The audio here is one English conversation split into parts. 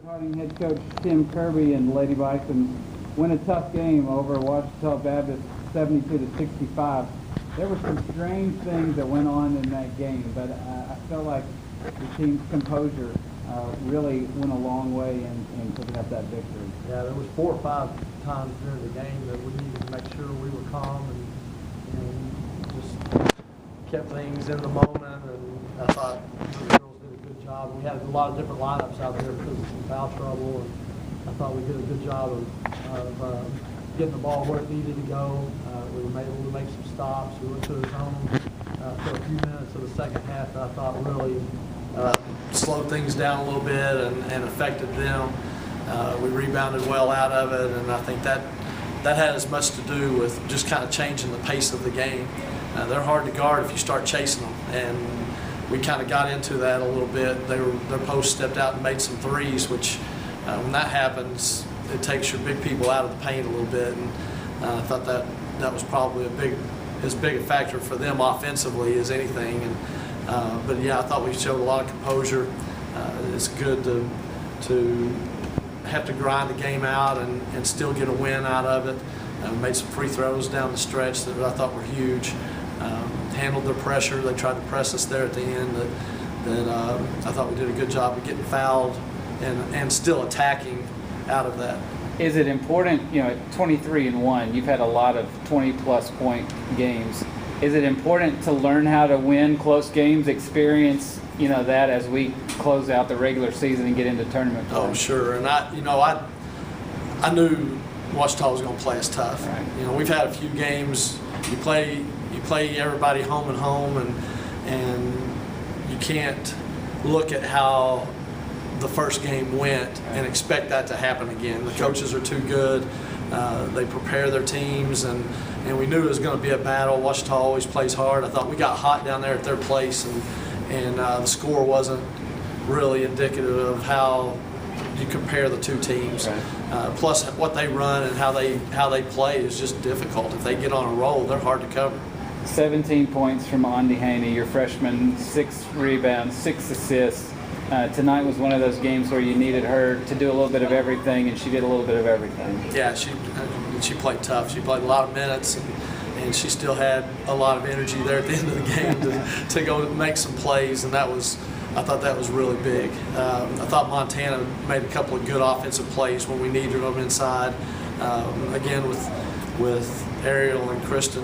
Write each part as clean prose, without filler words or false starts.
Harding head coach Tim Kirby and Lady Bison win a tough game over Ouachita Baptist 72-65. There were some strange things that went on in that game, but I felt like the team's composure really went a long way in picking up that victory. Yeah, there was 4 or 5 times during the game that we needed to make sure we were calm and just kept things in the moment. And I thought the girls did a good job. We had a lot of different lineups out there because of some foul trouble, and I thought we did a good job of getting the ball where it needed to go. We were able to make some stops. We went to the zone for a few minutes of the second half that I thought really slowed things down a little bit and affected them. We rebounded well out of it, and I think that had as much to do with just kind of changing the pace of the game. They're hard to guard if you start chasing them, and we kind of got into that a little bit. Their post stepped out and made some threes, which when that happens, it takes your big people out of the paint a little bit, and I thought that was probably as big a factor for them offensively as anything. And but yeah, I thought we showed a lot of composure. It's good to have to grind the game out and still get a win out of it. Made some free throws down the stretch that I thought were huge. Handled their pressure. They tried to press us there at the end. That I thought we did a good job of getting fouled and still attacking out of that. Is it important, at 23-1, you've had a lot of 20-plus point games. Is it important to learn how to win close games, experience, that as we close out the regular season and get into tournament play? Oh, sure. And I knew Ouachita was going to play us tough. Right. We've had a few games. You play everybody home and home, and you can't look at how the first game went and expect that to happen again. The coaches are too good. They prepare their teams, and we knew it was going to be a battle. Ouachita always plays hard. I thought we got hot down there at their place, and the score wasn't really indicative of how you compare the two teams. Right. Plus, what they run and how they play is just difficult. If they get on a roll, they're hard to cover. 17 points from Andi Haney, your freshman, 6 rebounds, 6 assists. Tonight was one of those games where you needed her to do a little bit of everything, and she did a little bit of everything. Yeah, she played tough. She played a lot of minutes, and she still had a lot of energy there at the end of the game to go make some plays, and I thought that was really big. I thought Montana made a couple of good offensive plays when we needed them inside. Again, with Ariel and Kristen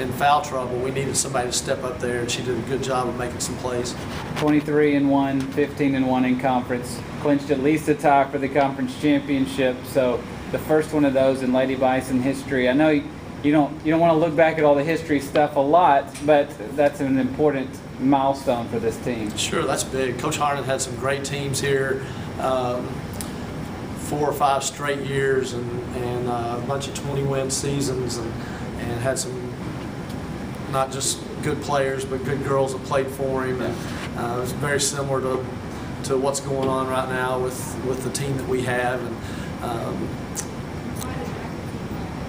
in foul trouble, we needed somebody to step up there, and she did a good job of making some plays. 23-1, 15-1 in conference, clinched at least a tie for the conference championship. So the first one of those in Lady Bison history. I know you don't want to look back at all the history stuff a lot, but that's an important milestone for this team. Sure, that's big. Coach Harding had some great teams here. 4 or 5 straight years and a bunch of 20-win seasons and had some not just good players but good girls that played for him. And it was very similar to what's going on right now with the team that we have. And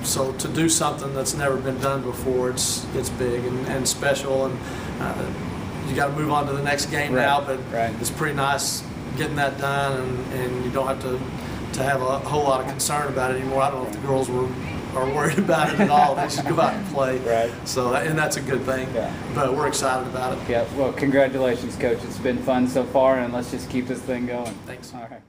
so to do something that's never been done before, it's big and special. And you got to move on to the next game now, but it's pretty nice getting that done, and you don't have to have a whole lot of concern about it anymore. I don't know if the girls are worried about it at all. They should go out and play. Right. So, and that's a good thing. Yeah. But we're excited about it. Yeah. Well, congratulations, Coach. It's been fun so far, and let's just keep this thing going. Thanks. All right.